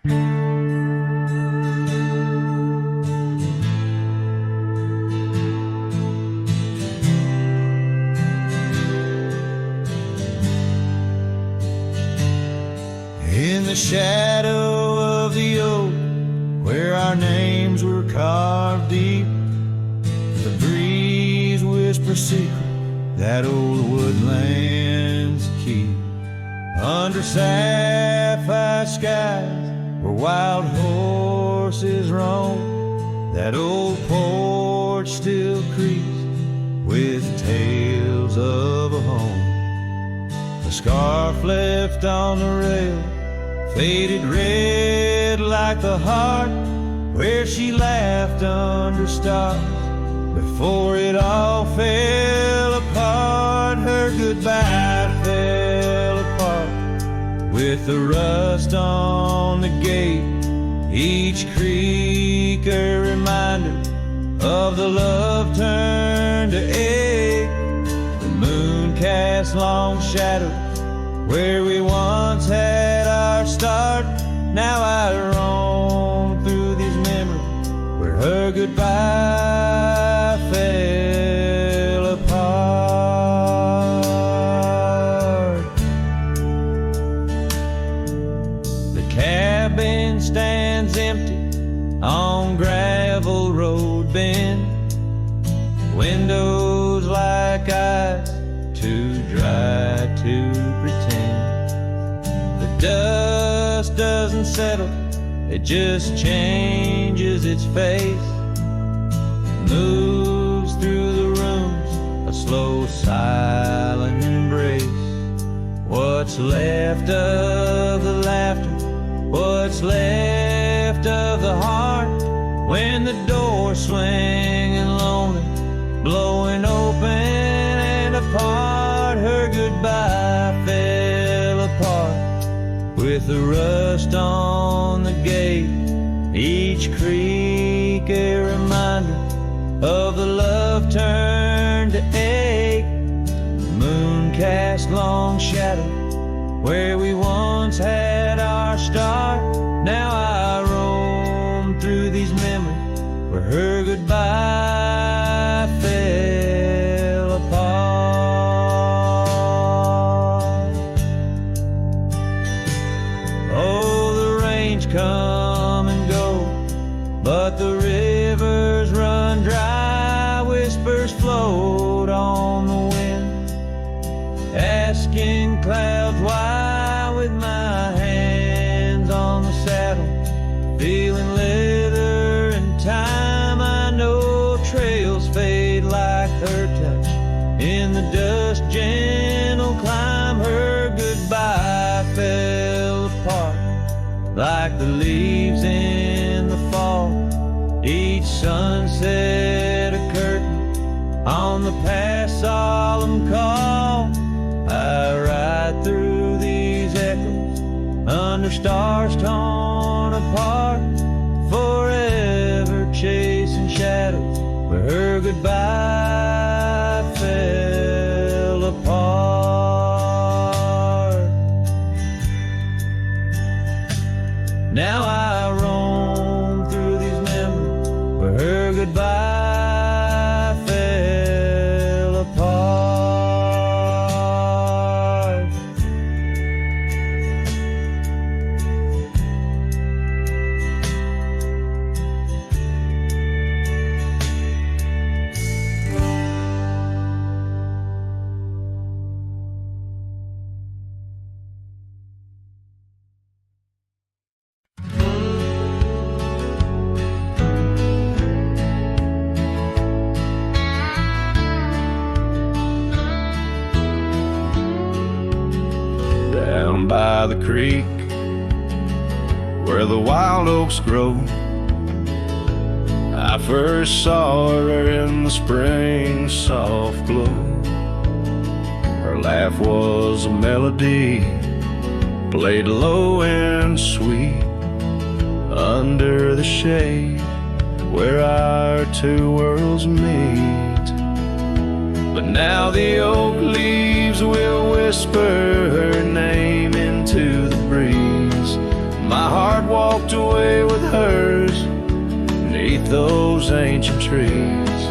In the shadow of the oak, where our names were carved deep, the breeze whispers secret that old woodlands keep. Under sapphire skies where wild horses roam, that old porch still creaks with tales of a home. The scarf left on the rail faded red like the heart where she laughed under stars before it all fell apart. Her goodbye fell apart with the rust on the gate, each creak a reminder of the love turned to ache. The moon cast long shadows where we once had our start. Now I roam through these memories where her goodbye fell apart. The cabin stands empty on gravel road bend, windows like eyes too dry to pretend. The dust doesn't settle, it just changes its face, moves through the rooms, a slow silent embrace. What's left of the laughter, what's left of the heart, when the door's swinging lonely, blowing open and apart. Her goodbye fell apart with the rust on the gate, each creak a reminder of the love turned to ache. The moon cast long shadow where we once had our start. Now I roam through these memories where her goodbye fell apart. Oh, the rains come and go, but the rivers run dry. Whispers float on the wind, asking clouds why. With my hands on the saddle, feeling leather and time, I know trails fade like her touch in the dust, gentle climb. Her goodbye fell apart like the leaves in the fall, each sunset a curtain on the past solemn call. I ride through these echoes under stars torn apart, forever chasing shadows where her goodbye fell apart. Now I roam through these memories where her goodbye fell apart. Down by the creek where the wild oaks grow, I first saw her in the spring soft glow. Her laugh was a melody, played low and sweet, under the shade where our two worlds meet. But now the oak leaves will whisper her name into the breeze. My heart walks walked away with hers beneath those ancient trees.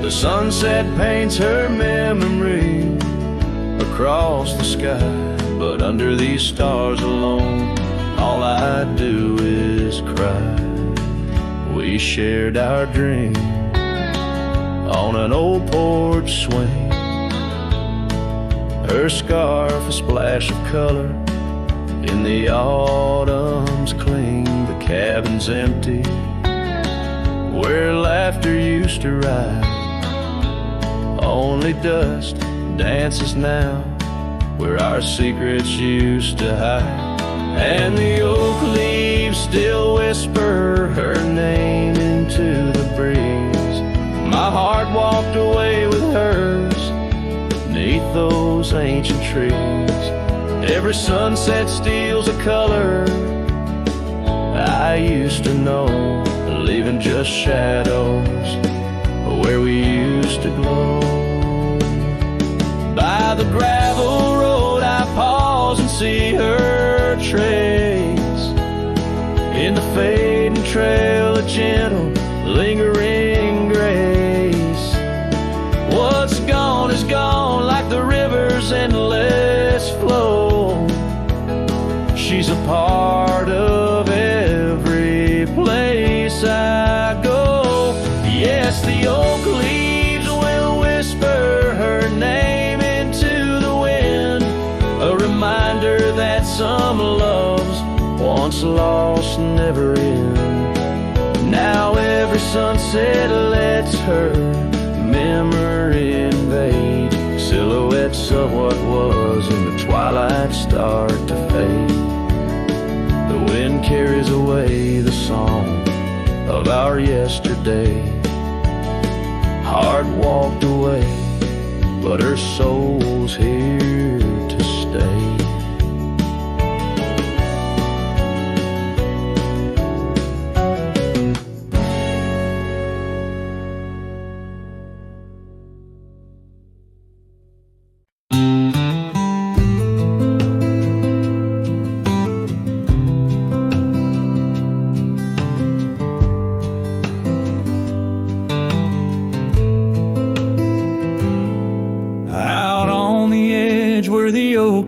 The sunset paints her memory across the sky, but under these stars alone, all I do is cry. We shared our dream on an old porch swing. Her scarf a splash of color in the autumn's cling. The cabin's empty where laughter used to ride. Only dust dances now where our secrets used to hide. And the oak leaves still whisper her name into the breeze. My heart walked away with hers beneath those ancient trees. Every sunset steals a color I used to know, leaving just shadows where we used to glow. By the gravel road I pause and see her trace. In the fading trail, a gentle, lingering grace. What's gone is gone, like the river's endless flow. She's a part of every place I go. Yes, the oak leaves will whisper her name into the wind, a reminder that some loves once lost never end. Now every sunset lets her memory invade. Silhouettes of what was in the twilight start to fade. The wind carries away the song of our yesterday. Heart walked away, but her soul's here to stay.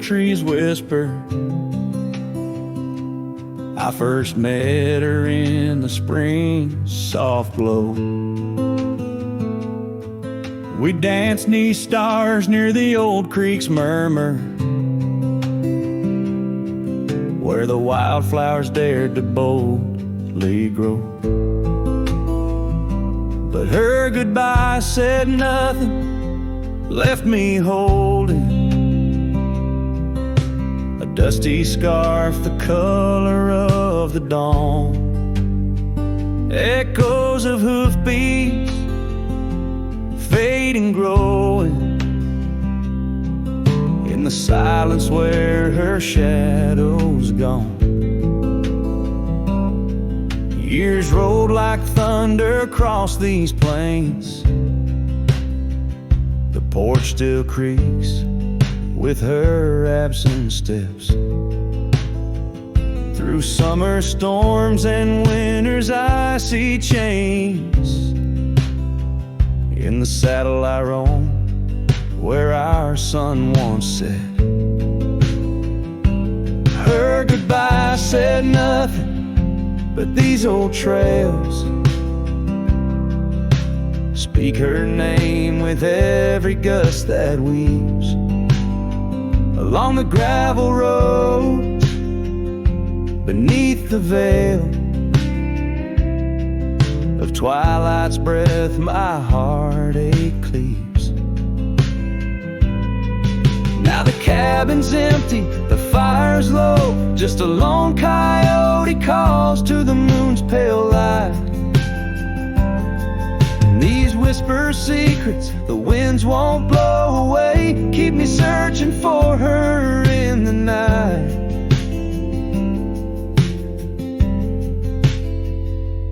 Trees whisper. I first met her in the spring soft glow. We danced 'neath stars near the old creek's murmur, where the wildflowers dared to boldly grow. But her goodbye said nothing, left me holding dusty scarf, the color of the dawn. Echoes of hoofbeats, fading, growing in the silence where her shadow's gone. Years rolled like thunder across these plains. The porch still creaks with her absent steps. Through summer storms and winter's icy chains, in the saddle I roam where our sun once set. Her goodbye said nothing, but these old trails speak her name with every gust that weaves along the gravel road, beneath the veil of twilight's breath, my heartache cleaves. Now the cabin's empty, the fire's low, just a lone coyote calls to the moon's pale light. And these whisper secrets the winds won't blow away, keep me searching for her in the night.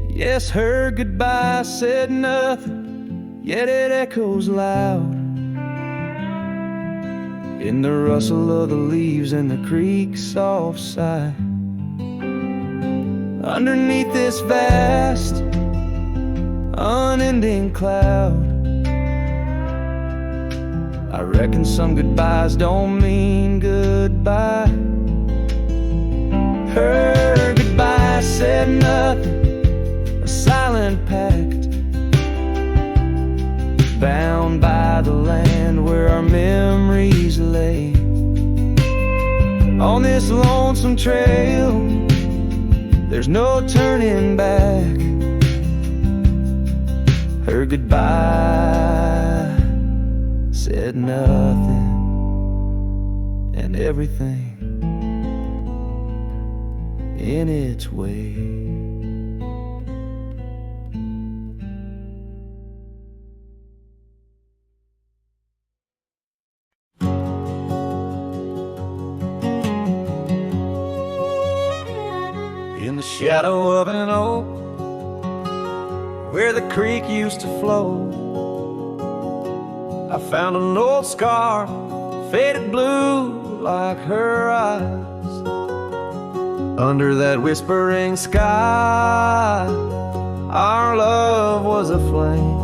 Yes, her goodbye said nothing, yet it echoes loud in the rustle of the leaves and the creek's soft sigh. underneath this vast, unending cloud. I reckon some goodbyes don't mean goodbye. Her goodbye said nothing, a silent pact, bound by the land where our memories lay. On this lonesome trail, there's no turning back. Her goodbye said nothing and everything in its way. In the shadow of an oak, where the creek used to flow, I found an old scarf, faded blue like her eyes. Under that whispering sky, our love was aflame.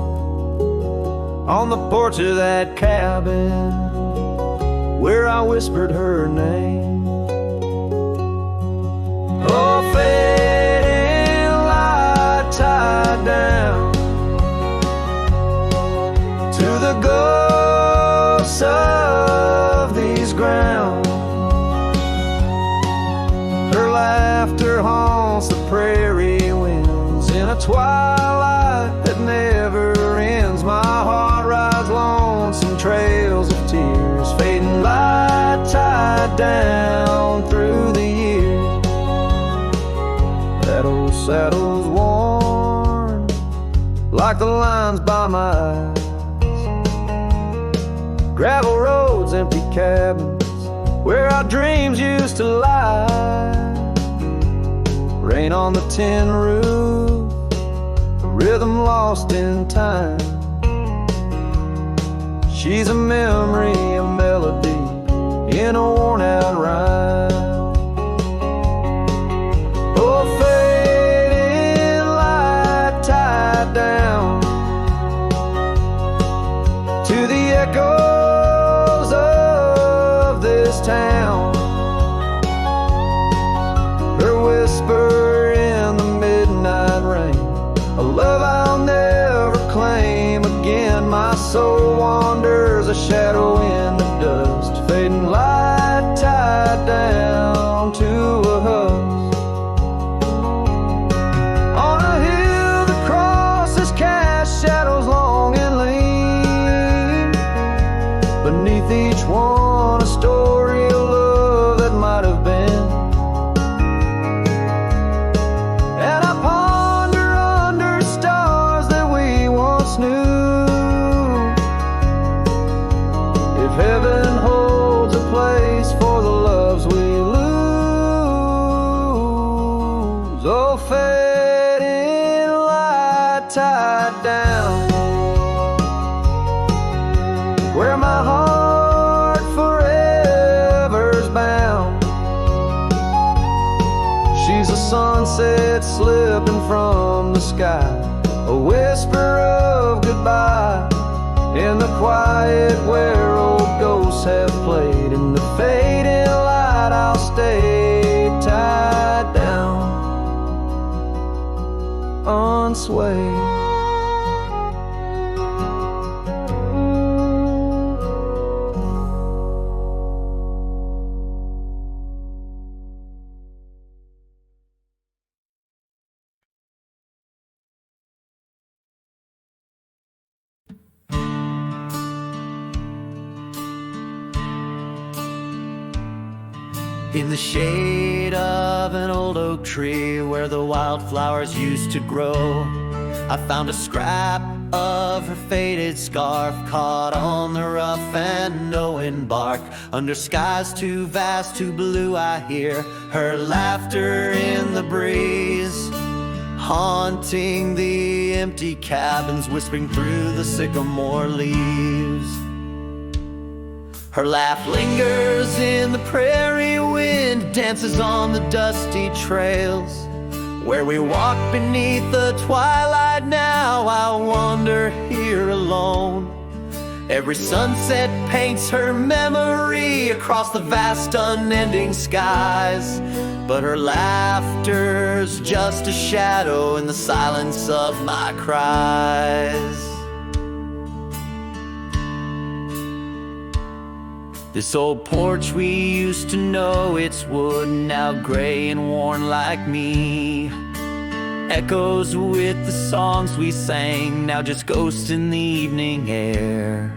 On the porch of that cabin, where I whispered her name. Oh, fading light tied down to the ghosts of these grounds. Her laughter haunts the prairie winds in a twilight that never ends. My heart rides lonesome trails of tears, fading light tied down through the years. That old saddle's worn like the lines by my eyes. Gravel roads, empty cabins, where our dreams used to lie. Rain on the tin roof, a rhythm lost in time. She's a memory, a melody in a worn out rhyme. Oh, fading light tied down to the echoes of this town. Her whisper in the midnight rain, a love I'll never claim again. My soul wanders a shadow in the dust, fading light tied down to a husk. On a hill that crosses cast shadows long and lean, beneath each one a story of love that might have been. And I ponder under stars that we once knew, if heaven holds a place for the loves we lose. Oh, fading light tied down, where my heart forever's bound. She's a sunset slipping from the sky, a whisper of goodbye in the quiet where old ghosts have played. In the fading light I'll stay tied down, unswayed. In the shade of an old oak tree where the wildflowers used to grow, I found a scrap of her faded scarf caught on the rough and knowing bark. Under skies too vast, too blue, I hear her laughter in the breeze, haunting the empty cabins, whispering through the sycamore leaves. Her laugh lingers in the prairie wind, dances on the dusty trails, Where we walk beneath the twilight now, I wander here alone. Every sunset paints her memory across the vast unending skies, but her laughter's just a shadow in the silence of my cries. This old porch we used to know, it's wood, now gray and worn like me. Echoes with the songs we sang, now just ghosts in the evening air.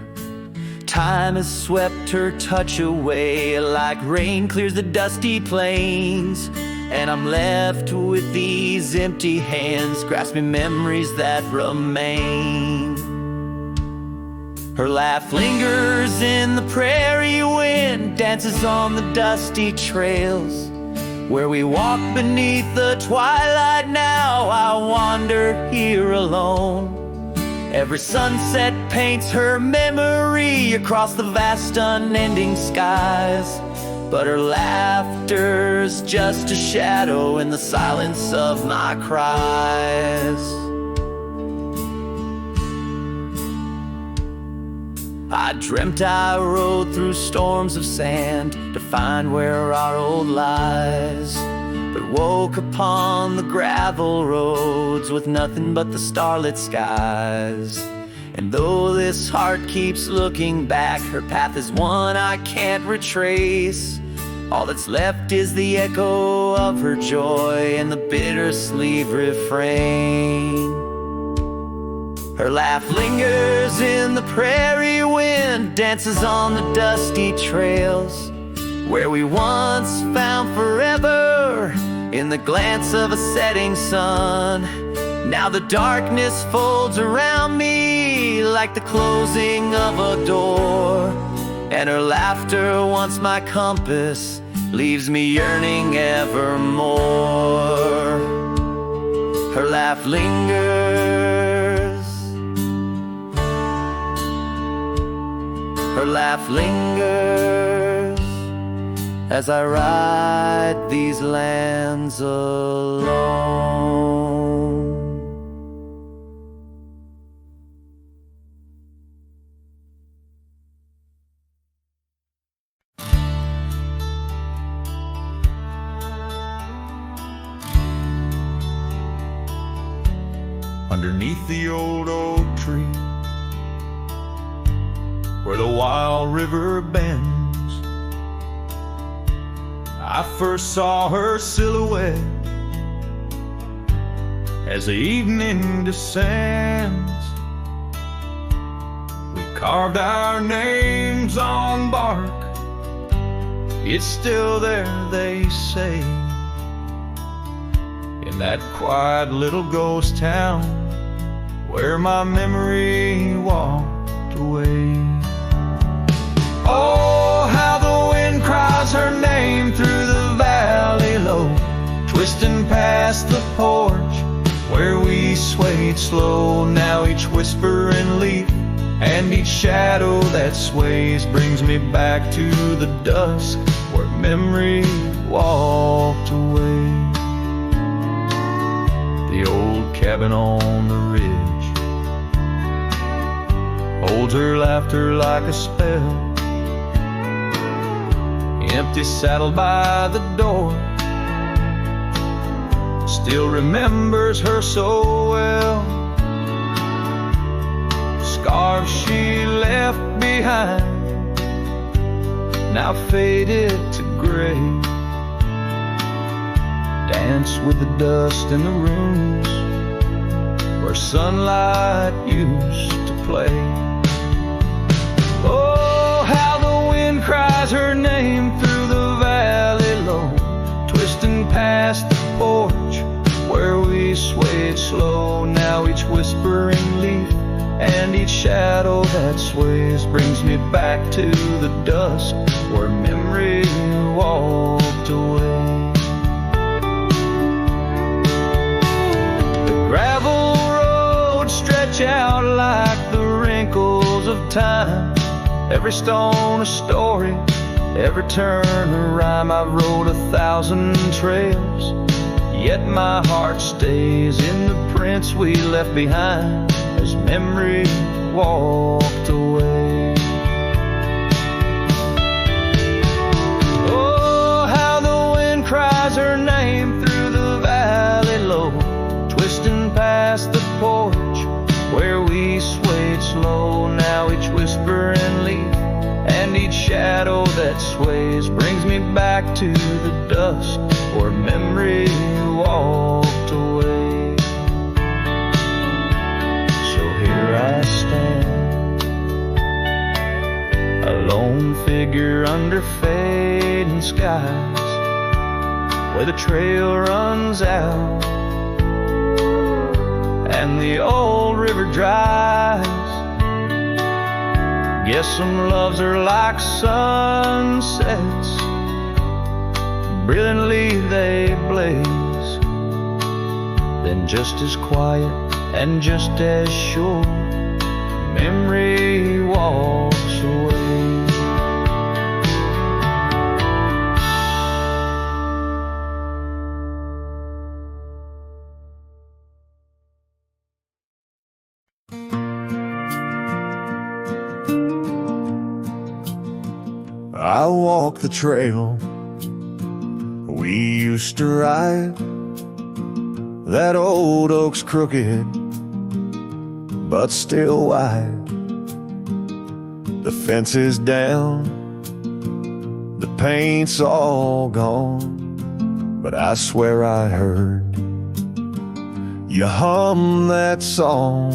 Time has swept her touch away, like rain clears the dusty plains. And I'm left with these empty hands, grasping memories that remain. Her laugh lingers in the prairie wind, dances on the dusty trails. Where we walk beneath the twilight now, I wander here alone. Every sunset paints her memory across the vast unending skies, but her laughter's just a shadow in the silence of my cries. I dreamt I rode through storms of sand to find where our old lies, but woke upon the gravel roads with nothing but the starlit skies. And though this heart keeps looking back, her path is one I can't retrace. All that's left is the echo of her joy and the bittersweet refrain. Her laugh lingers in the prairie wind, dances on the dusty trails. Where we once found forever in the glance of a setting sun. Now the darkness folds around me like the closing of a door. And her laughter, once my compass, leaves me yearning evermore. Her laugh lingers. Her laugh lingers as I ride these lands alone. Underneath the old oak tree, where the wild river bends, I first saw her silhouette as the evening descends. We carved our names on bark, it's still there, they say, in that quiet little ghost town where my memory walked away. Oh, how the wind cries her name through the valley low, twisting past the porch where we swayed slow. Now each whispering leaf and each shadow that sways brings me back to the dusk where memory walked away. The old cabin on the ridge holds her laughter like a spell. Empty saddle by the door still remembers her so well. Scars she left behind now faded to gray, dance with the dust in the rooms where sunlight used to play. Oh, how the wind cries her name through the valley low, twisting past the porch where we swayed slow. Now each whispering leaf and each shadow that sways brings me back to the dusk where memory walked away. The gravel roads stretch out like the wrinkles of time, every stone a story, every turn a rhyme. I've rode 1,000 trails, yet my heart stays in the prints we left behind as memory walked away. Oh, how the wind cries her name through the valley low, twisting past the porch where we swayed slow. Now each whisper and leaf and each shadow that sways brings me back to the dusk where memory walked away. So here I stand, a lone figure under fading skies, where the trail runs out and the old river dries. Guess some loves are like sunsets, brilliantly they blaze, then just as quiet and just as sure, memory walks away. I walk the trail we used to ride. That old oak's crooked, but still wide. The fence is down, the paint's all gone, but I swear I heard you hum that song.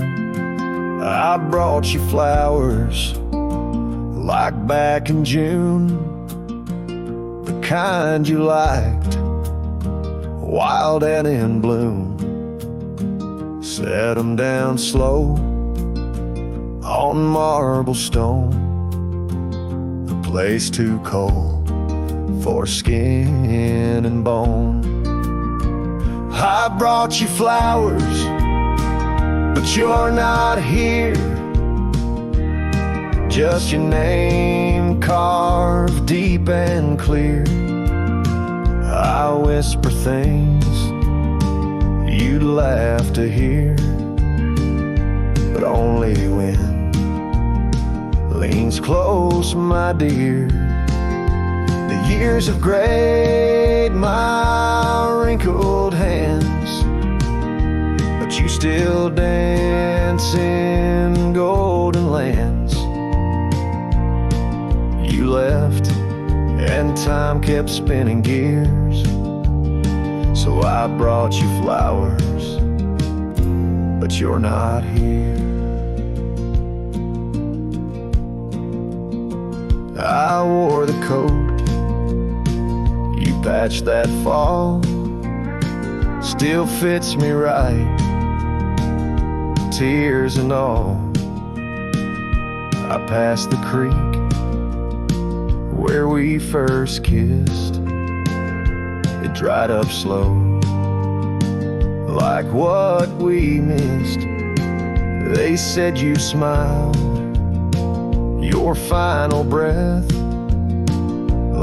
I brought you flowers like back in June, the kind you liked, wild and in bloom. Set 'em down slow on marble stone, a place too cold for skin and bone. I brought you flowers, but you're not here. Just your name carved deep and clear. I whisper things you'd laugh to hear, but only when leans close, my dear. The years have grayed my wrinkled hands, but you still dance in golden lands. You left and time kept spinning gears, so I brought you flowers, but you're not here. I wore the coat you patched that fall, still fits me right, tears and all. I passed the creek where we first kissed, it dried up slow, like what we missed. They said you smiled, your final breath,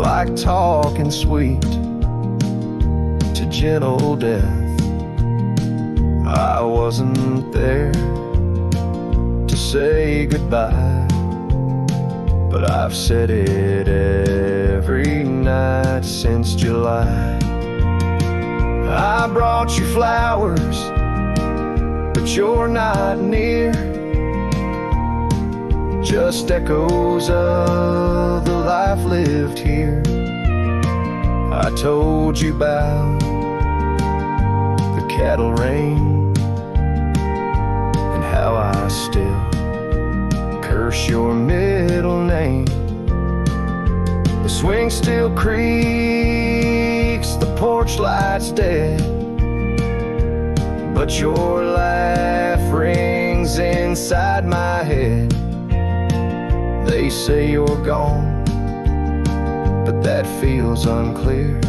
like talking sweet to gentle death. I wasn't there to say goodbye, but I've said it every night since July. I brought you flowers, but you're not near. Just echoes of the life lived here. I told you about the cattle rain and how I still curse your middle name. The swing still creaks, the porch light's dead, but your laugh rings inside my head. They say you're gone, but that feels unclear.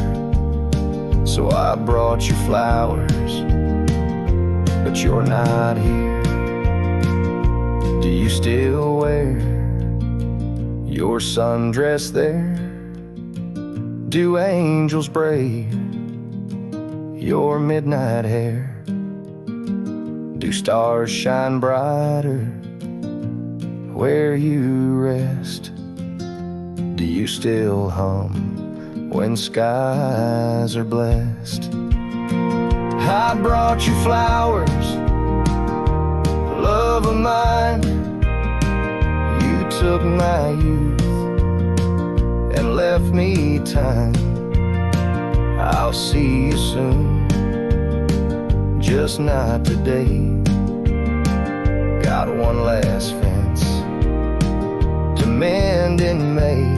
So I brought you flowers, but you're not here. Do you still wear your sundress there? Do angels braid your midnight hair? Do stars shine brighter where you rest? Do you still hum when skies are blessed? I brought you flowers, love of mine. You took my youth and left me time. I'll see you soon, just not today. Got one last fence to mend in May.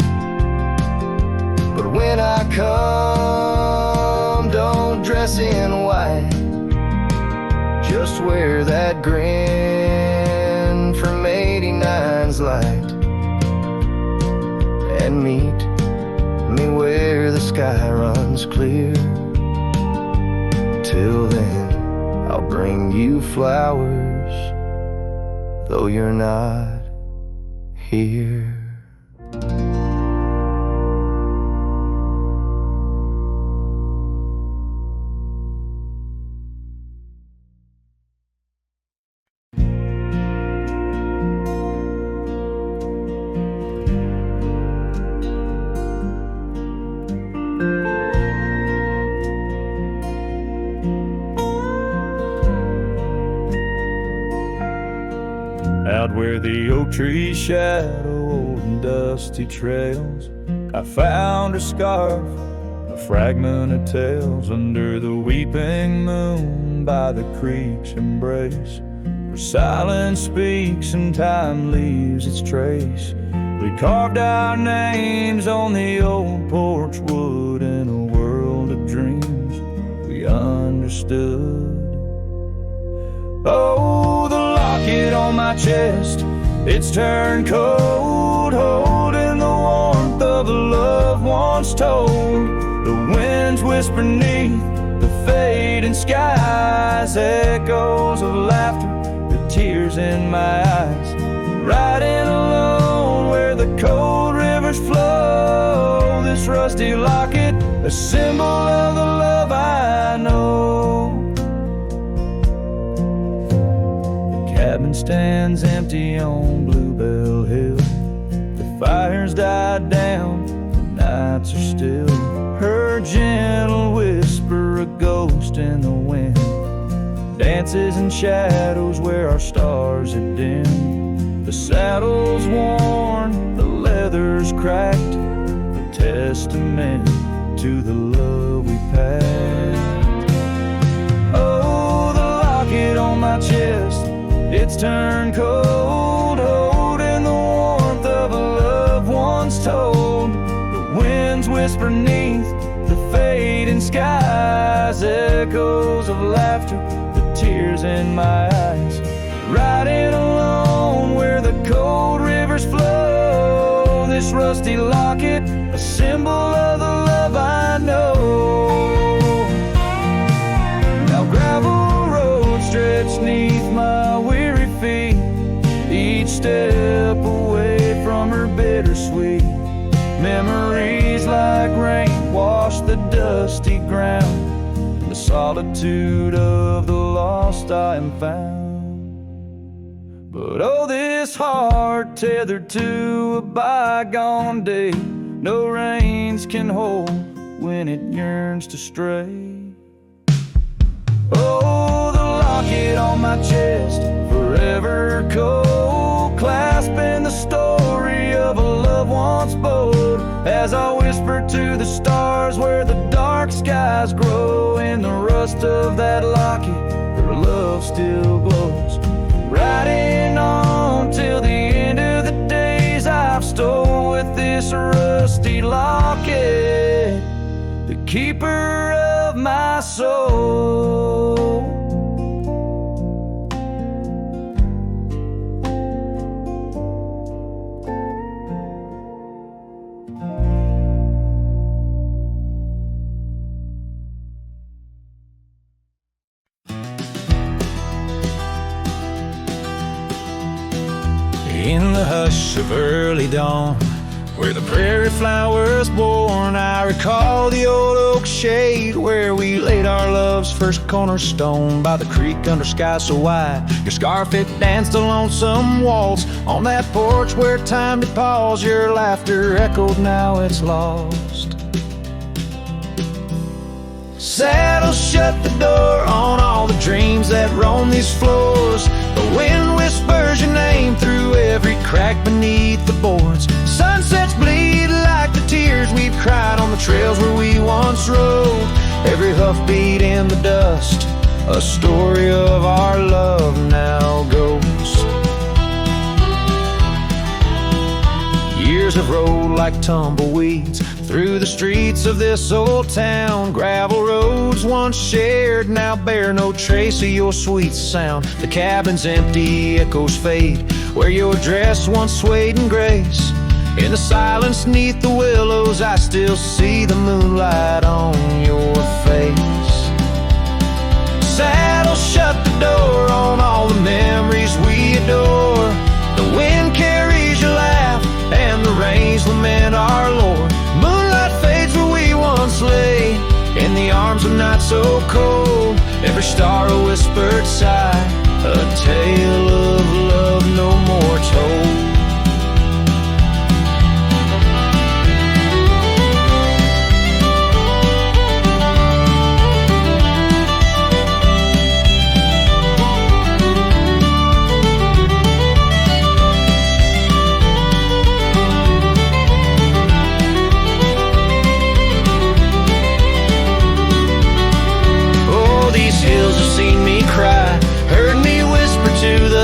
But when I come, don't dress in white. Just wear that grin from 89's light, and meet me where the sky runs clear. Till then, I'll bring you flowers, though you're not here. Out where the oak trees shadow old and dusty trails, I found a scarf, a fragment of tales, under the weeping moon by the creek's embrace, where silence speaks and time leaves its trace. We carved our names on the old porch wood in a world of dreams we understood. Oh, the locket on my chest, it's turned cold, holding the warmth of a love once told. The winds whisper neath the fading skies, echoes of laughter, the tears in my eyes. Riding alone where the cold rivers flow, this rusty locket, a symbol of the love I know. Cabin stands empty on Bluebell Hill. The fire's died down, the nights are still. Her gentle whisper, a ghost in the wind, dances in shadows where our stars had dimmed. The saddle's worn, the leather's cracked, a testament to the love we packed. Oh, the locket on my chest, it's turned cold, holding the warmth of a love once told. The winds whisper neath the fading skies, echoes of laughter, the tears in my eyes. Riding alone where the cold rivers flow, this rusty locket, a symbol of the love I know. Now gravel roads stretch neath my weary feet, each step away from her bittersweet. Memories like rain wash the dusty ground, in the solitude of the lost I am found. But oh, this heart tethered to a bygone day, no reins can hold when it yearns to stray. Oh, the locket on my chest, forever cold, clasping the story of a love once bold. As I whisper to the stars where the dark skies grow, in the rust of that locket, her love still glows. Riding on till the end of the days I've stole with this rusty locket, the keeper of my soul. In the hush of early dawn, where the prairie flower was born. I recall the old oak shade where we laid our love's first cornerstone, by the creek under sky so wide. Your scarf it danced along some waltz on that porch where time did pause. Your laughter echoed, now it's lost. Saddle shut the door on all the dreams that roam these floors. The wind whispers your name through every crack beneath the boards. Sunsets bleed like the tears we've cried on the trails where we once rode. Every hoofbeat in the dust, a story of our love now goes. Years have rolled like tumbleweeds through the streets of this old town. Gravel roads once shared now bear no trace of your sweet sound. The cabin's empty, echoes fade where your dress once swayed in grace. In the silence neath the willows, I still see the moonlight on your face. Saddle shut the door on all the memories we adore. The wind carries your laugh and the rains lament our Lord. Moonlight fades where we once lay in the arms of night so cold. Every star a whispered sigh, a tale of love no more told.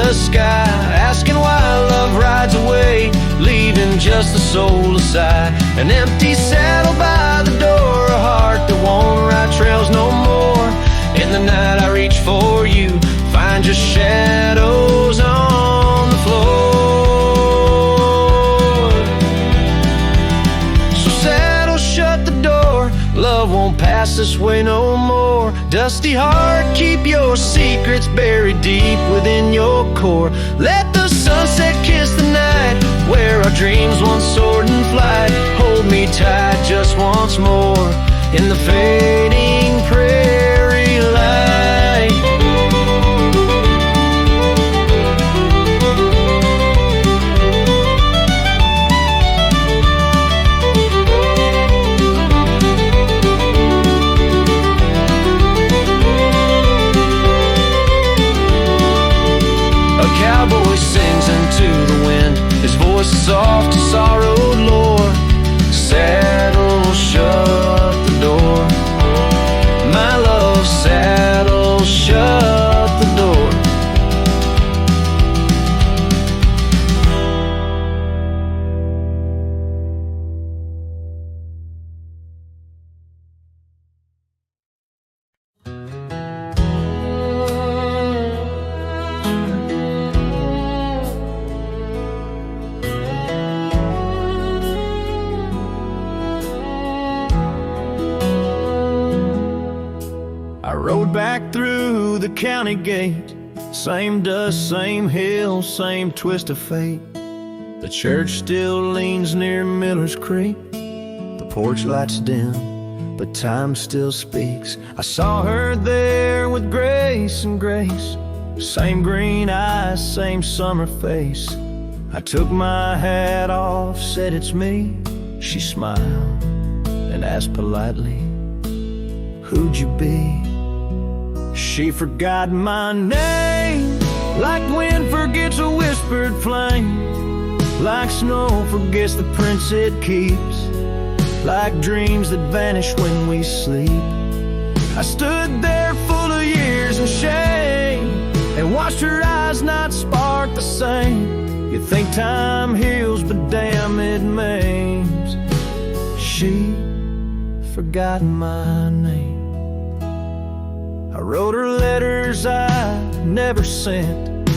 Sky, asking why love rides away, leaving just the soul aside. An empty saddle by the door, a heart that won't ride trails no more. In the night I reach for you, find just shadows on the floor. So saddle shut the door, love won't pass this way no more. Dusty heart, keep your secrets buried deep within your core. Let the sunset kiss the night where our dreams once soared in flight. Hold me tight just once more in the fading prairie light. Cowboy sings into the wind, his voice is soft to sorrowed lore. Saddle shut the door, my love, saddle shut the door. Back through the county gate, same dust, same hill, same twist of fate. The church still leans near Miller's Creek. The porch lights dim, but time still speaks. I saw her there with grace and grace, same green eyes, same summer face. I took my hat off, said it's me. She smiled and asked politely, who'd you be? She forgot my name, like wind forgets a whispered flame, like snow forgets the prints it keeps, like dreams that vanish when we sleep. I stood there full of years and shame and watched her eyes not spark the same. You think time heals, but damn it maims. She forgot my name. I wrote her letters I never sent,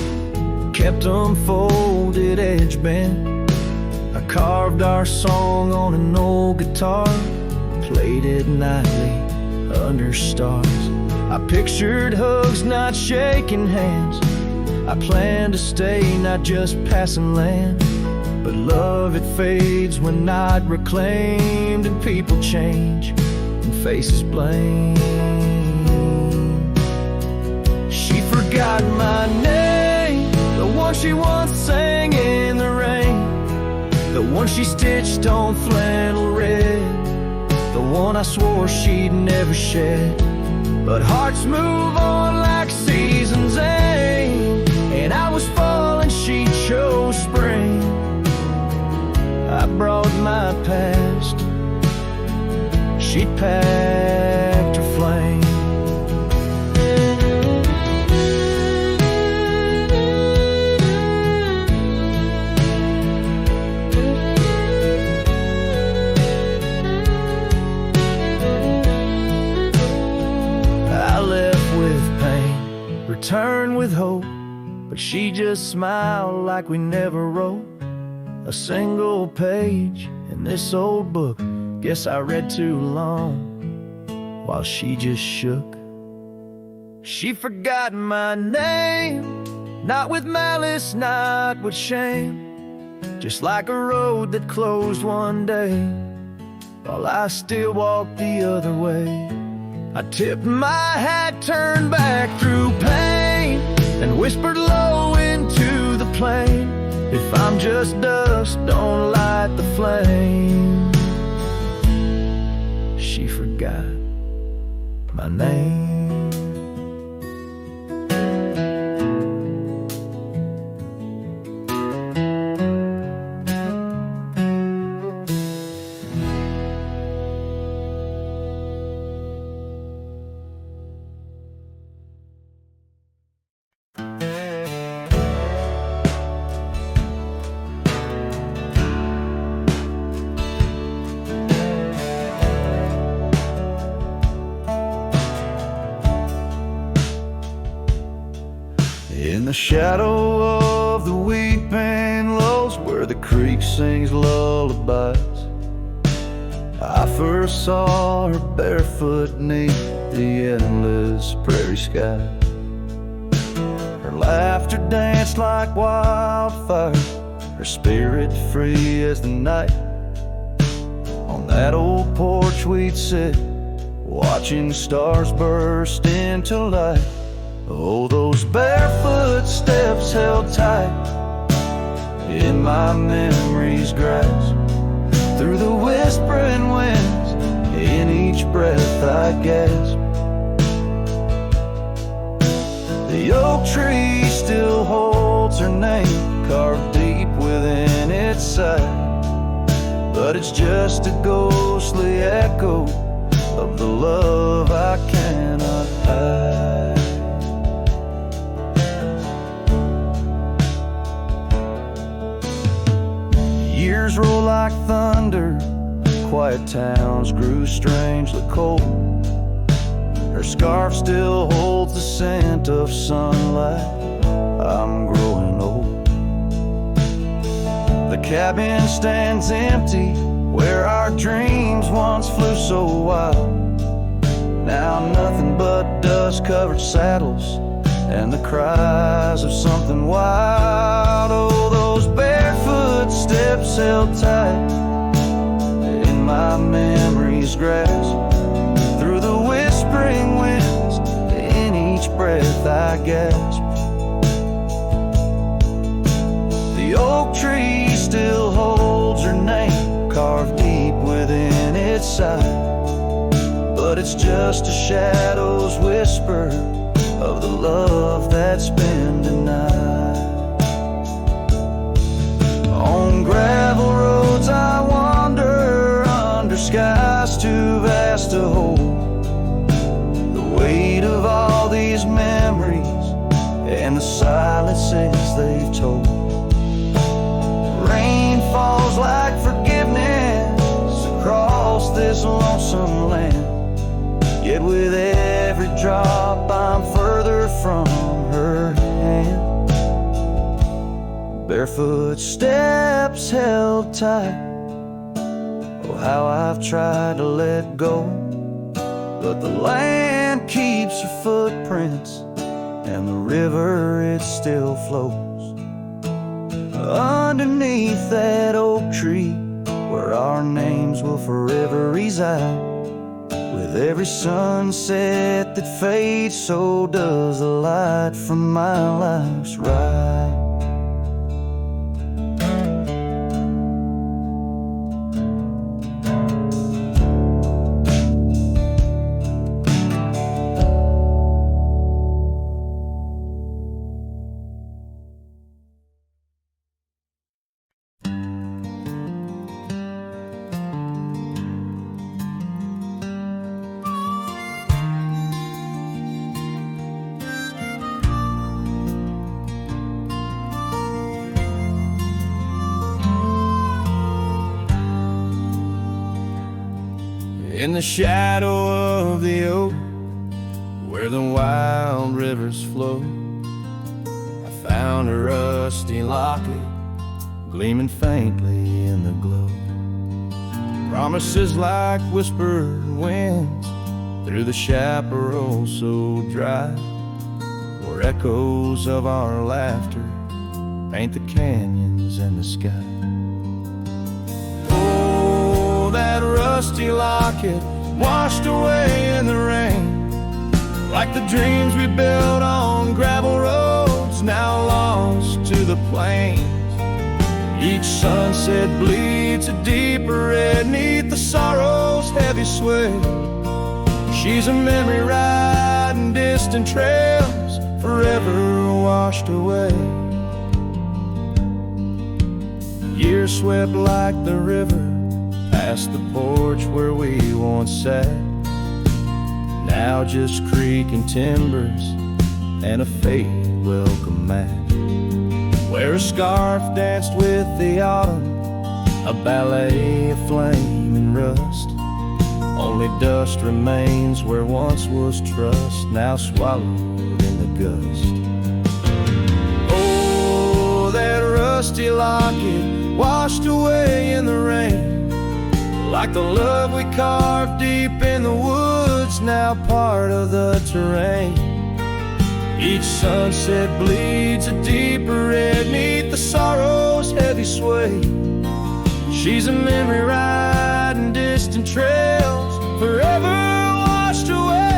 kept them folded, edge bent. I carved our song on an old guitar, played it nightly under stars. I pictured hugs, not shaking hands. I planned to stay, not just passing land. But love, it fades when night reclaimed, and people change and faces blame. She forgot my name, the one she once sang in the rain, the one she stitched on flannel red, the one I swore she'd never shed. But hearts move on like seasons aim, and I was fall and she chose spring. I brought my past, she packed her flame. Return with hope, but she just smiled like we never wrote a single page in this old book. Guess I read too long while she just shook. She forgot my name, not with malice, not with shame, just like a road that closed one day while I still walked the other way. I tipped my hat, turned back through pain, and whispered low into the plain, if I'm just dust, don't light the flame. She forgot my name. In the shadow of the weeping willows, where the creek sings lullabies, I first saw her barefoot neath the endless prairie sky. Her laughter danced like wildfire, her spirit free as the night. On that old porch we'd sit, watching stars burst into light. Oh, those barefoot steps held tight in my memory's grasp, through the whispering winds, in each breath I gasp. The oak tree still holds her name, carved deep within its side, but it's just a ghostly echo of the love I cannot hide. Years roll like thunder, quiet towns grew strangely cold. Her scarf still holds the scent of sunlight, I'm growing old. The cabin stands empty, where our dreams once flew so wild. Now nothing but dust-covered saddles and the cries of something wild. Oh, those barefoot steps held tight in my memory's grasp, through the whispering winds, in each breath I gasp. The oak tree still holds her name, carved deep within its side, but it's just a shadow's whisper of the love that's been denied. On gravel roads I wander, under skies too vast to hold, the weight of all these memories and the silences they've told. Rain falls like forgiveness across this lonesome land, yet with every drop I'm further from her hand. Barefoot steps held tight, oh how I've tried to let go, but the land keeps her footprints and the river it still flows. underneath that oak tree where our names will forever reside. With every sunset that fades, so does the light from my life's ride. In the shadow of the oak, where the wild rivers flow, I found a rusty locket gleaming faintly in the glow. Promises like whispered winds through the chaparral so dry, where echoes of our laughter paint the canyons and the sky. That rusty locket washed away in the rain, like the dreams we built on gravel roads now lost to the plains. Each sunset bleeds a deeper red neath the sorrow's heavy sway. She's a memory riding distant trails, forever washed away. Years swept like the river past the porch where we once sat, now just creaking timbers and a faded welcome mat, where a scarf danced with the autumn, a ballet of flame and rust. Only dust remains where once was trust, now swallowed in the gust. Oh, that rusty locket washed away in the rain, like the love we carved deep in the woods, now part of the terrain. Each sunset bleeds a deeper red neath the sorrow's heavy sway. She's a memory riding distant trails, forever washed away.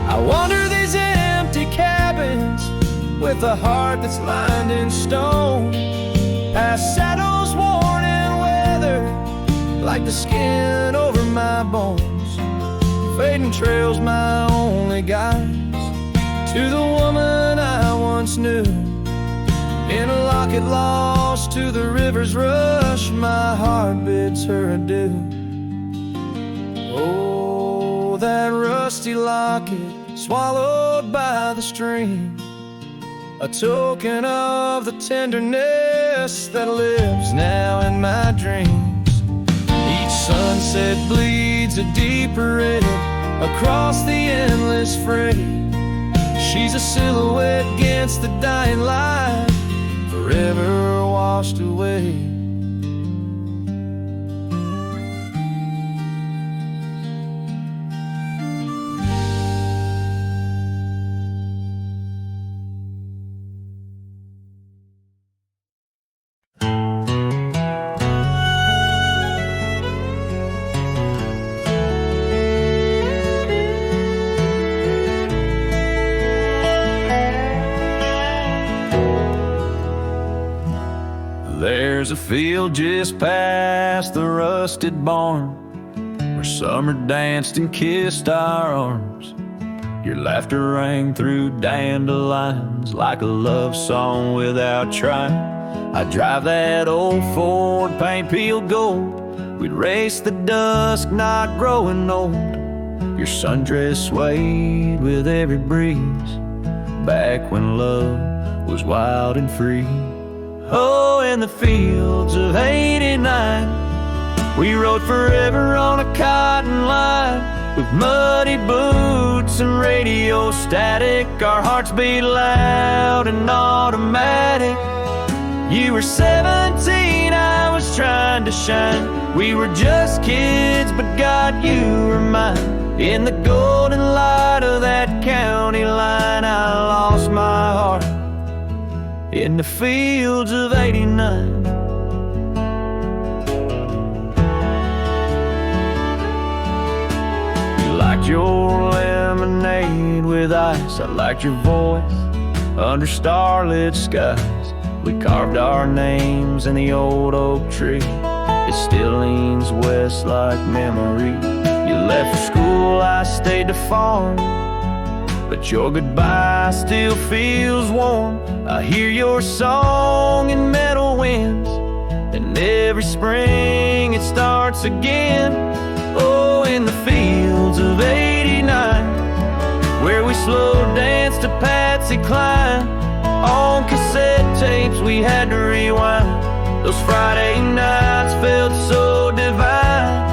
I wander these empty cabins with a heart that's lined in stone, past saddles worn and weathered like the skin over my bones, fading trails my only guides to the woman I once knew. In a locket lost to the river's rush, my heart bids her adieu. Oh, that rusty locket swallowed by the stream, a token of the tenderness that lives now in my dreams. Each sunset bleeds a deeper red across the endless fray. She's a silhouette against the dying light, forever washed away. There's a field just past the rusted barn where summer danced and kissed our arms. Your laughter rang through dandelions like a love song without trying. I'd drive that old Ford, paint peeled gold. We'd race the dusk, not growing old. Your sundress swayed with every breeze, back when love was wild and free. Oh, in the fields of '89, we rode forever on a cotton line, with muddy boots and radio static. Our hearts beat loud and automatic. You were 17, I was trying to shine. We were just kids, but God, you were mine. In the golden light of that county line, I lost my heart in the fields of '89. You liked your lemonade with ice, I liked your voice under starlit skies. We carved our names in the old oak tree. It still leans west like memory. You left for school, I stayed to farm, but your goodbye still feels warm. I hear your song in meadow winds, and every spring it starts again. Oh, in the fields of '89, where we slow danced to Patsy Cline. On cassette tapes we had to rewind. Those Friday nights felt so divine.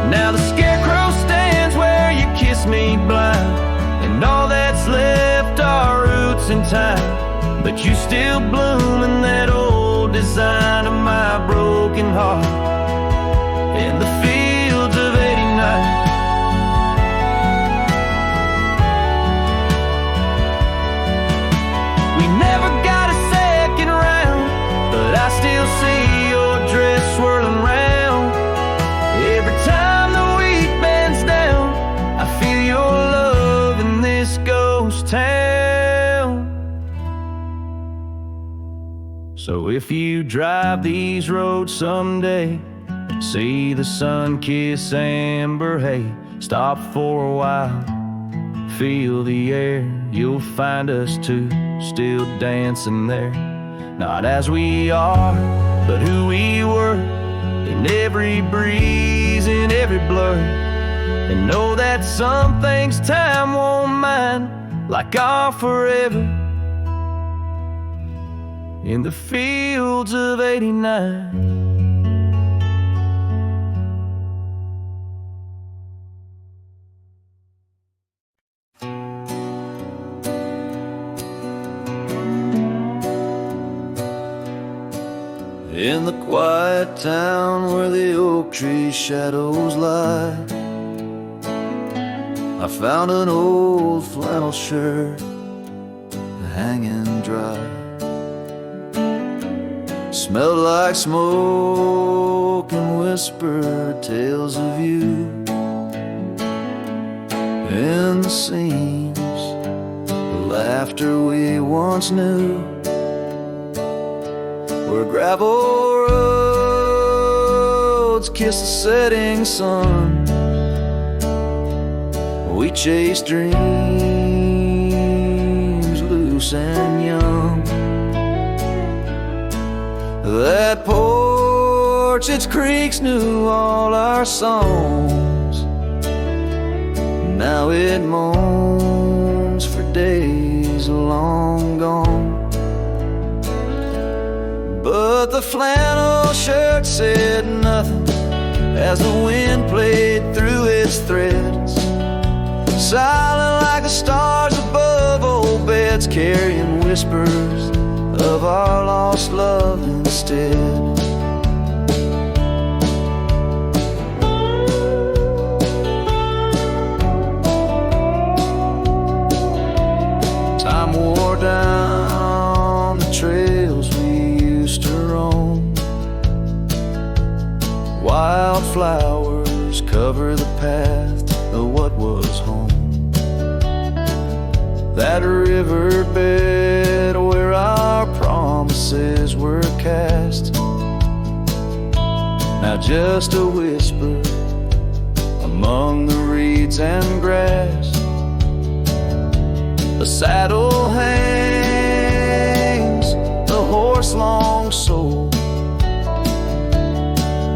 Now the scarecrow stands where you kiss me blind, and all that's left are roots in time. But you still bloom in that old design of my broken heart in the fields of '89. We never got a second round, but I still see your dress swirling round. Every time the wheat bends down, I feel your love in this ghost town. So if you drive these roads someday, see the sun kiss amber hay, stop for a while, feel the air. You'll find us two still dancing there. Not as we are, but who we were, in every breeze, in every blur. And know that some things time won't mind, like our forever in the fields of '89. In the quiet town where the oak tree shadows lie, I found an old flannel shirt hanging dry. Smelled like smoke and whispered tales of you. In the seams, the laughter we once knew, where gravel roads kiss the setting sun. We chase dreams loose and young. That porch, its creaks knew all our songs. Now it moans for days long gone. But the flannel shirt said nothing as the wind played through its threads, silent like the stars above old beds, carrying whispers of our lost love instead. Time wore down the trails we used to roam. Wildflowers cover the path of what was home. That riverbed where our promises were cast, now just a whisper among the reeds and grass. The saddle hangs, the horse long sold,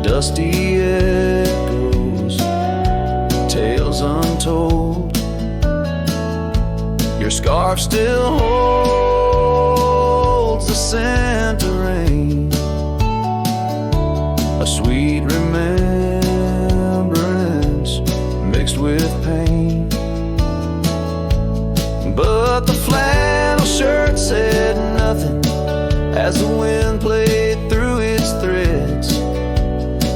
dusty echoes, tales untold. Your scarf still holds the scent of rain, a sweet remembrance mixed with pain. But the flannel shirt said nothing as the wind played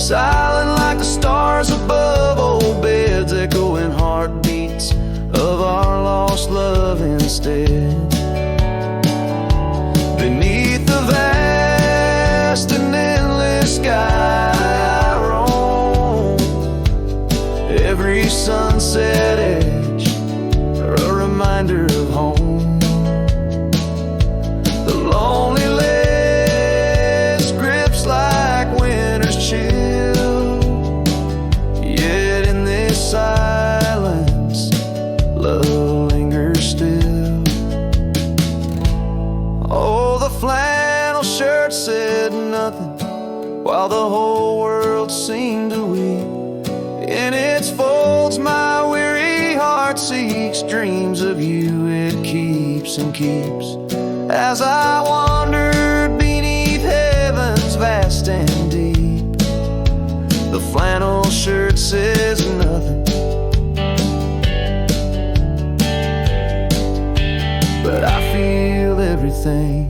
silent like the stars above, old beds echoing heartbeats of our lost love instead. Beneath the vast and endless sky I roam, every sunset edge a reminder of home. The loneliness grips like winter's chill, yet in this silence love lingers still. Oh, the flannel shirt said nothing while the whole world seemed to weep. In its folds my weary heart seeks dreams of you. It keeps and keeps as I wandered beneath heaven's vast and deep. The flannel shirt says nothing, but I feel everything.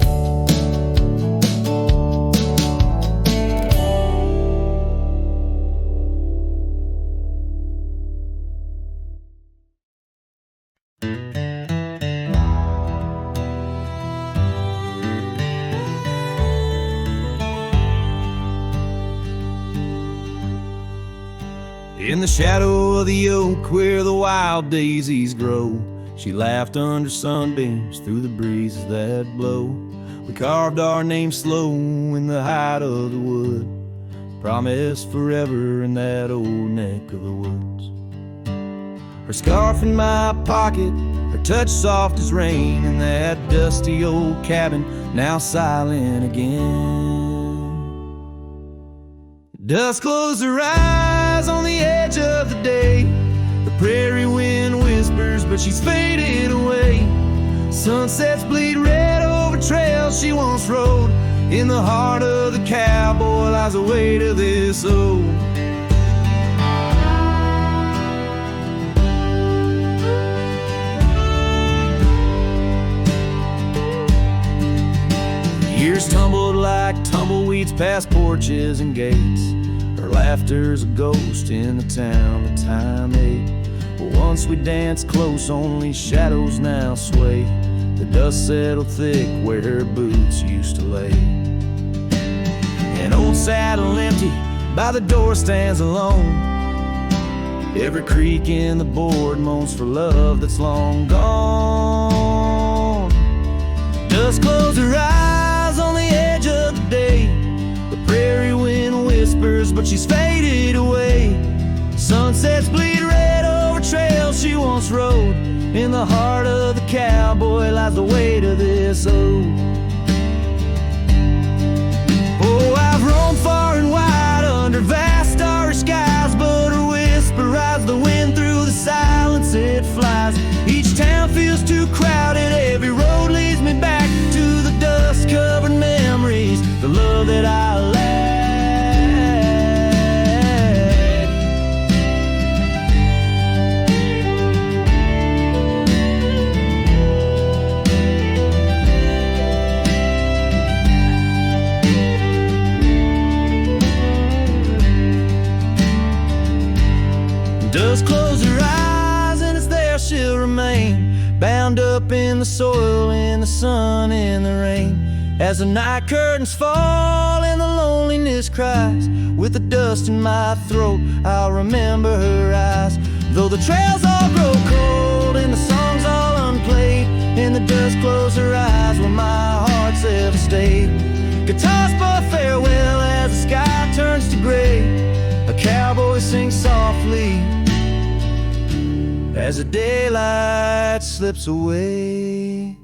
In the shadow of the oak where the wild daisies grow, she laughed under sunbeams through the breezes that blow. We carved our names slow in the height of the wood, promised forever in that old neck of the woods. Her scarf in my pocket, her touch soft as rain, in that dusty old cabin now silent again. Dusk closed her eyes on the edge of the day. The prairie wind whispers, but she's faded away. Sunsets bleed red over trails she once rode. In the heart of the cowboy lies the weight of this old. Years tumbled like tumbleweeds past porches and gates. Her laughter's a ghost in the town that time ate. But once we danced close, only shadows now sway. The dust settled thick where her boots used to lay. An old saddle empty by the door stands alone. Every creak in the board moans for love that's long gone. Dust closed her eyes on the edge of the day. The prairie wind whispers, but she's faded away. Sunsets bleed red over trails she once rode. In the heart of the cowboy lies the weight of this ode. Oh, I've roamed far and wide under vast starry skies, but her whisper rides the wind through the silence it flies. Each town feels too crowded, every road leads me back to the dust-covered memories, the love that I lacked. Dust close her eyes and it's there she'll remain, bound up in the soil, in the sun, in the rain. As the night curtains fall and the loneliness cries, with the dust in my throat I'll remember her eyes. Though the trails all grow cold and the songs all unplayed, in the dust close her eyes where my heart's ever stayed. Guitars play farewell as the sky turns to gray. A cowboy sings softly as the daylight slips away.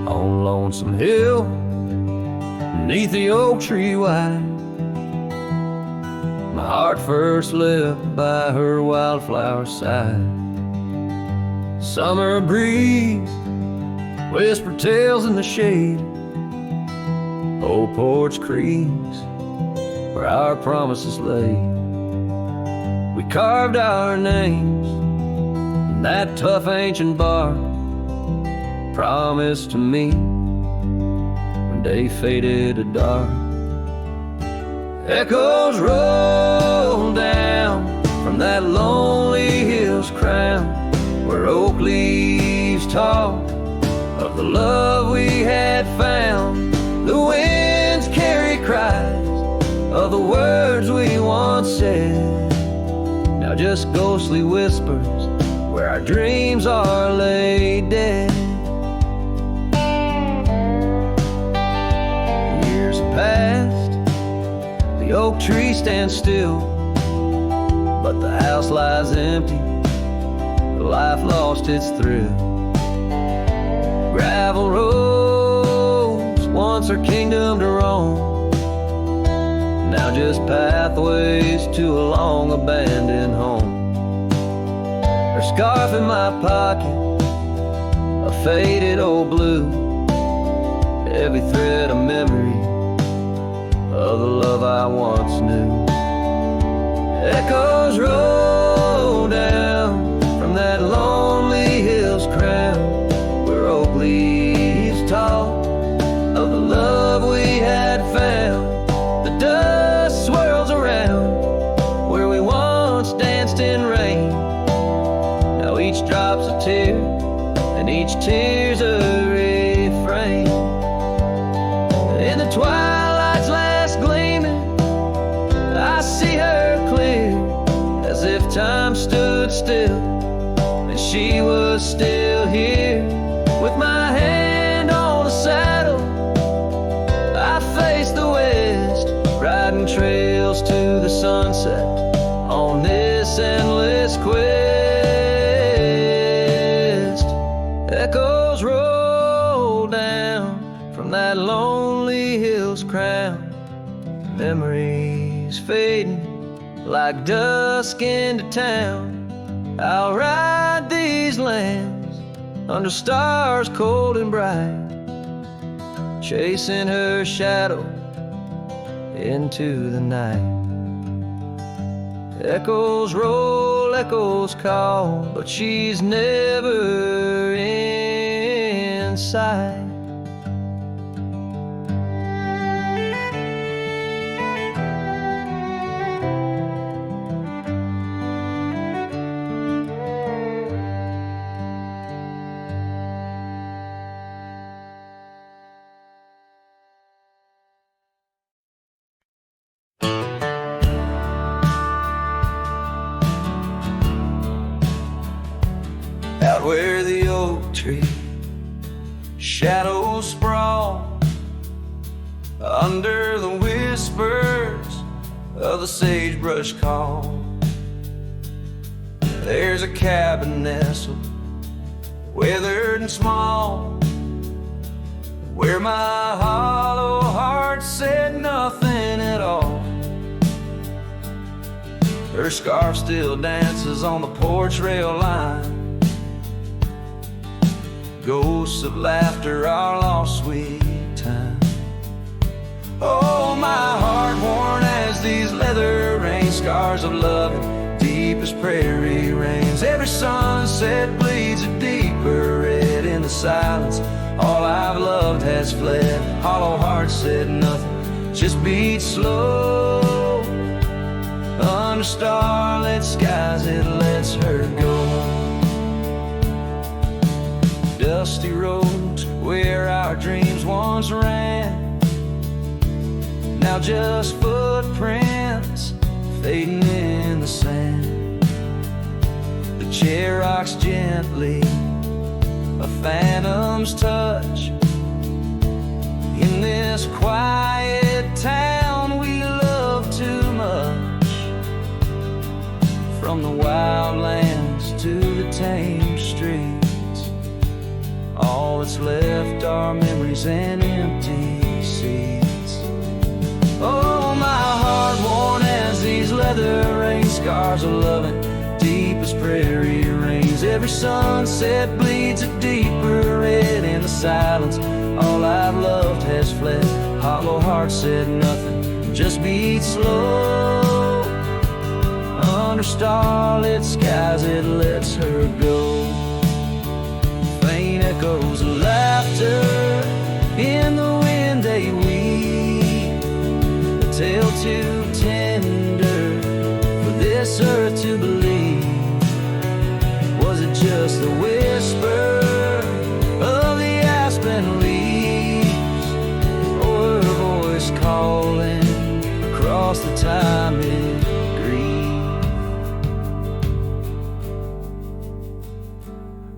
On Lonesome Hill, beneath the oak tree wide, heart first left by her wildflower side. Summer breeze, whisper tales in the shade. Old porch creaks where our promises lay. We carved our names in that tough ancient bar. Promised to meet when day faded to dark. Echoes roll down from that lonely hill's crown, where oak leaves talk of the love we had found. The winds carry cries of the words we once said, now just ghostly whispers where our dreams are laid dead. Years have passed, the oak tree stands still, but the house lies empty, life lost its thrill. Gravel roads, once our kingdom to roam, now just pathways to a long abandoned home. Her scarf in my pocket, a faded old blue, every thread a memory of the love I once knew. Echoes roll down from that lonely hill's crown, where oak leaves talk of the love we had found. The dust swirls around where we once danced in rain. Now each drop's a tear, and each tear's a refrain. In the twilight's last gleaming, I see her clear, as if time stood still and she was still here. With my hand on the saddle, I face the west, riding trails to the sunset on this endless quest. Echoes roll down from that lonely hill's crown, memories fading like dusk into town. I'll ride these lands under stars cold and bright, chasing her shadow into the night. Echoes roll, echoes call, but she's never in sight. Out where the oak tree shadows sprawl, under the whispers of the sagebrush call, there's a cabin nestled, weathered and small, where my hollow heart said nothing at all. Her scarf still dances on the porch rail line, ghosts of laughter, our lost sweet time. Oh, my heart worn as these leather rain scars of loving, deep as prairie rains. Every sunset bleeds a deeper red in the silence. All I've loved has fled. Hollow heart said nothing, just beat slow. Under starlit skies it lets her go. Dusty roads where our dreams once ran, now just footprints fading in the sand. The chair rocks gently, a phantom's touch. In this quiet town we love too much, from the wildlands to the tame streets. All that's left are memories and empty seats. Oh, my heart worn as these leather rain scars of loving, deep as prairie rains. Every sunset bleeds a deeper red in the silence. All I've loved has fled. Hollow heart said nothing, just beat slow. Under starlit skies it lets her go. Faint echoes of laughter in the wind they weep. A tale too tender for this earth to believe. Was it just the whisper of the aspen leaves, or her voice calling across the time-it grief?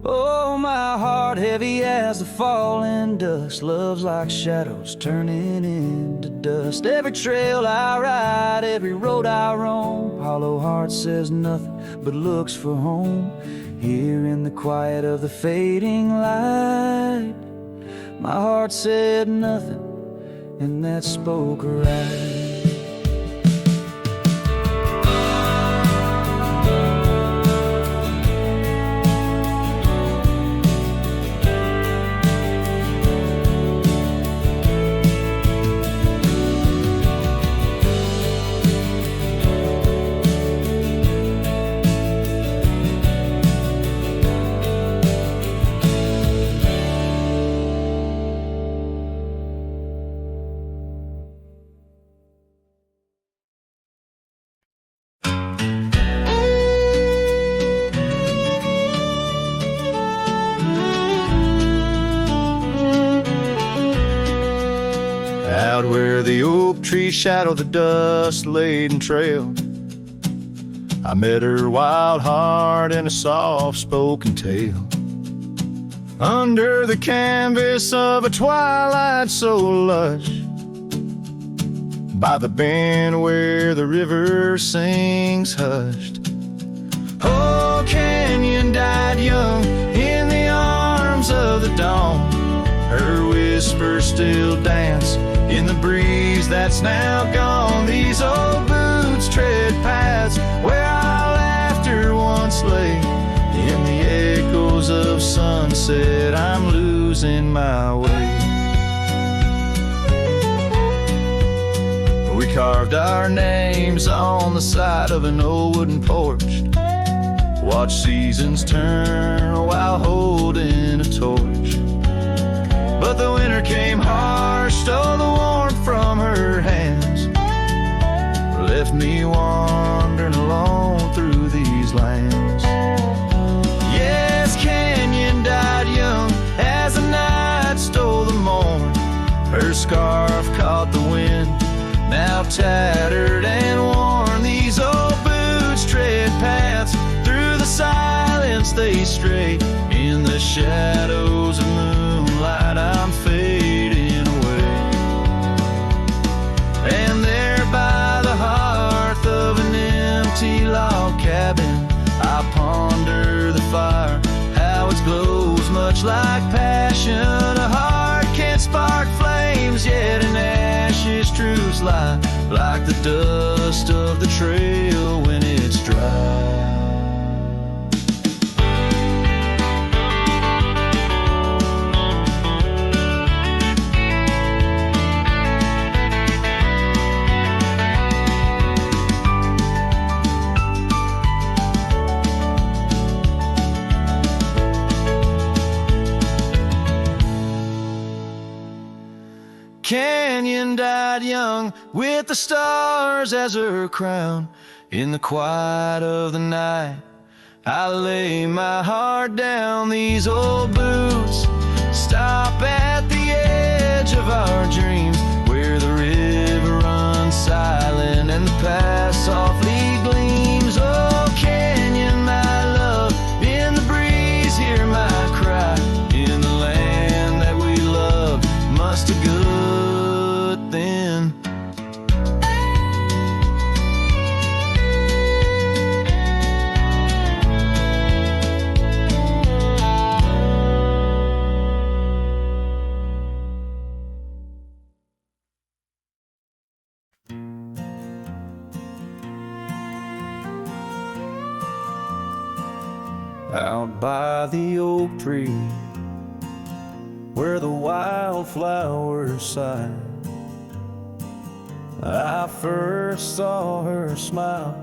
Oh, my heart heavy as the falling dust. Love's like shadows turning into dust. Every trail I ride, every road I roam, hollow heart says nothing but looks for home. Here in the quiet of the fading light, my heart said nothing, and that spoke right. Out where the oak trees shadow the dust-laden trail, I met her wild heart in a soft-spoken tale. Under the canvas of a twilight so lush, by the bend where the river sings hushed. Oh, Canyon died young in the arms of the dawn. Her whispers still dance in the breeze that's now gone. These old boots tread paths where our laughter once lay. In the echoes of sunset, I'm losing my way. We carved our names on the side of an old wooden porch. Watch seasons turn while holding a torch. But the winter came harsh, stole the warmth from her hands, left me wandering alone through these lands. Yes, Canyon died young as the night stole the morn. Her scarf caught the wind, now tattered and worn. These old boots tread paths through the silence they stray. In the shadows of moonlight I'm fading away. And there by the hearth of an empty log cabin, I ponder the fire, how it glows much like passion. A heart can't spark flames, yet in ashes truths lie, like the dust of the trail when it's dry. Canyon died young with the stars as her crown. In the quiet of the night, I lay my heart down. These old boots stop at the edge of our dreams, where the river runs silent and the past softly gleams. Oh, Canyon, my love, in the breeze hear my cry. In the land that we loved, must a good then. out by the oak tree where the wildflowers sigh. I first saw her smile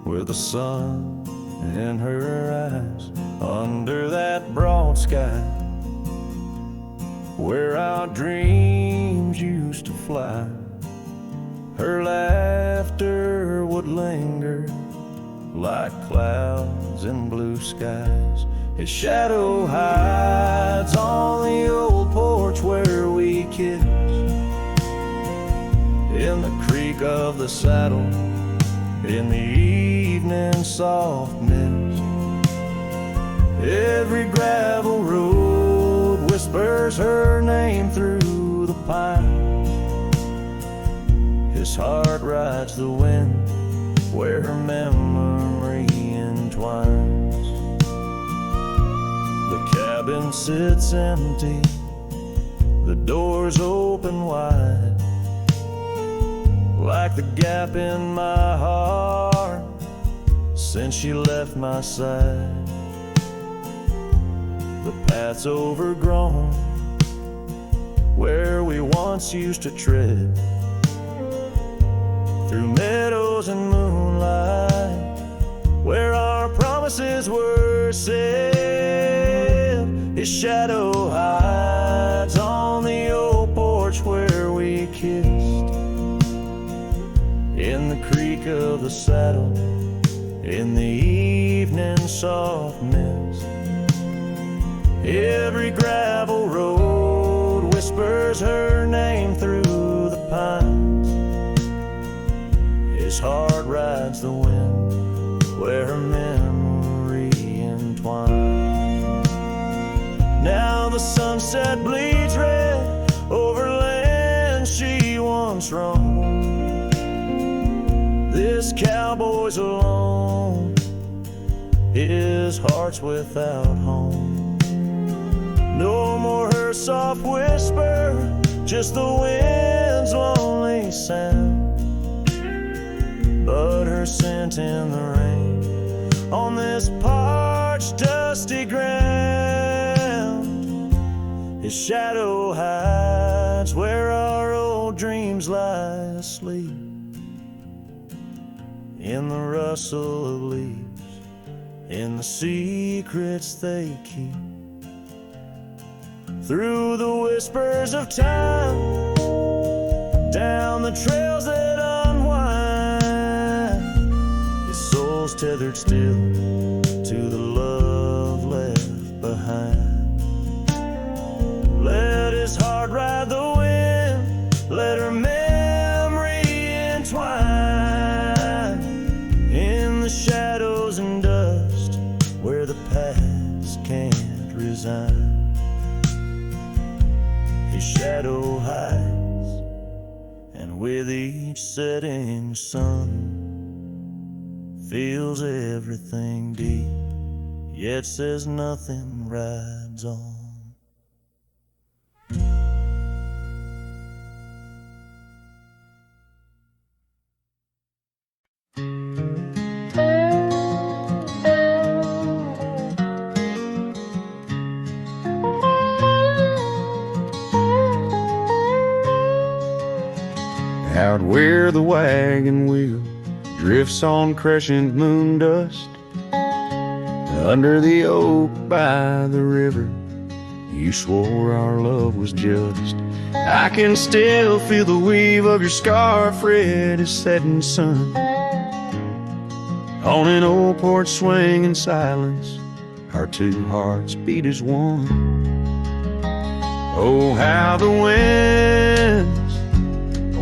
with the sun in her eyes under that broad sky where our dreams used to fly. Her laughter would linger like clouds in blue skies. His shadow hides on the old porch where we kissed, in the creak of the saddle, in the evening soft mist. Every gravel road whispers her name through the pines. His heart rides the wind where her memory entwines. The cabin sits empty, the doors open wide, like the gap in my heart since she left my side. The path's overgrown where we once used to tread, through meadows and moonlight where our promises were said. His shadow hides on the old porch where we kissed, in the creak of the saddle, in the evening soft mist. Every gravel road whispers her name through the pines. His heart rides the wind where her memory entwines. Now the sunset bleeds red over land she once roamed. This cowboy's alone, his heart's without home. No more her soft whisper, just the wind's lonely sound. But her scent in the rain on this parched, dusty ground. His shadow hides where our old dreams lie asleep, in the rustle of leaves, in the secrets they keep. Through the whispers of time, down the trails that unwind, his soul's tethered still to the love left behind. Let his heart ride the wind, let her memory entwine, in the shadows and dust where the past can't resign. His shadow hides, and with each setting sun, feels everything deep, yet says nothing, rides on. Out where the wagon wheel drifts on crescent moon dust, under the oak by the river, you swore our love was just. I can still feel the weave of your scarf red as setting sun. On an old porch swing in silence, our two hearts beat as one. Oh, how the winds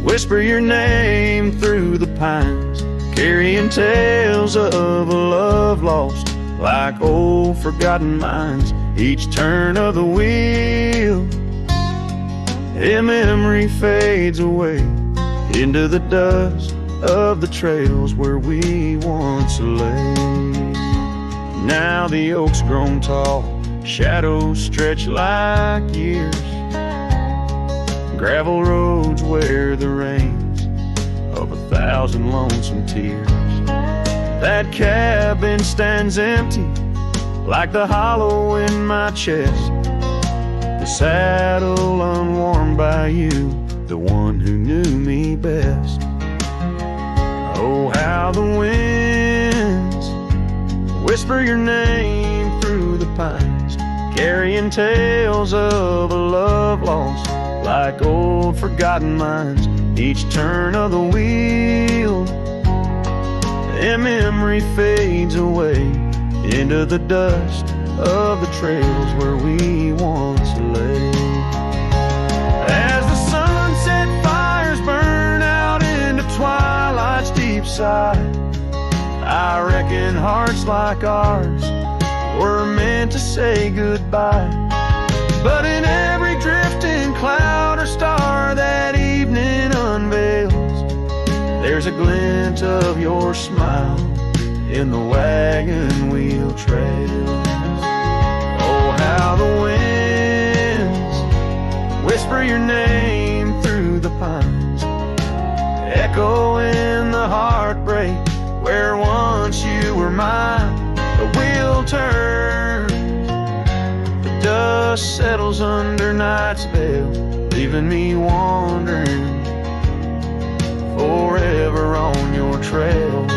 whisper your name through the pines, carrying tales of a love lost like old forgotten mines. Each turn of the wheel, a memory fades away into the dust of the trails where we once lay. Now the oak's grown tall, shadows stretch like years, gravel roads wear the rains of 1,000 lonesome tears. That cabin stands empty, like the hollow in my chest, the saddle unworn by you, the one who knew me best. Oh, how the winds whisper your name through the pines, carrying tales of a love lost like old forgotten mines. Each turn of the wheel, a memory fades away into the dust of the trails where we once lay. As the sunset fires burn out into twilight's deep side, I reckon hearts like ours were meant to say goodbye. But in every drifting cloud or star that evening unveils, there's a glint of your smile in the wagon wheel trails. Oh, how the winds whisper your name through the pines, echo in the heartbreak where once you were mine. The wheel turns, the dust settles under night's veil, leaving me wandering forever on your trail.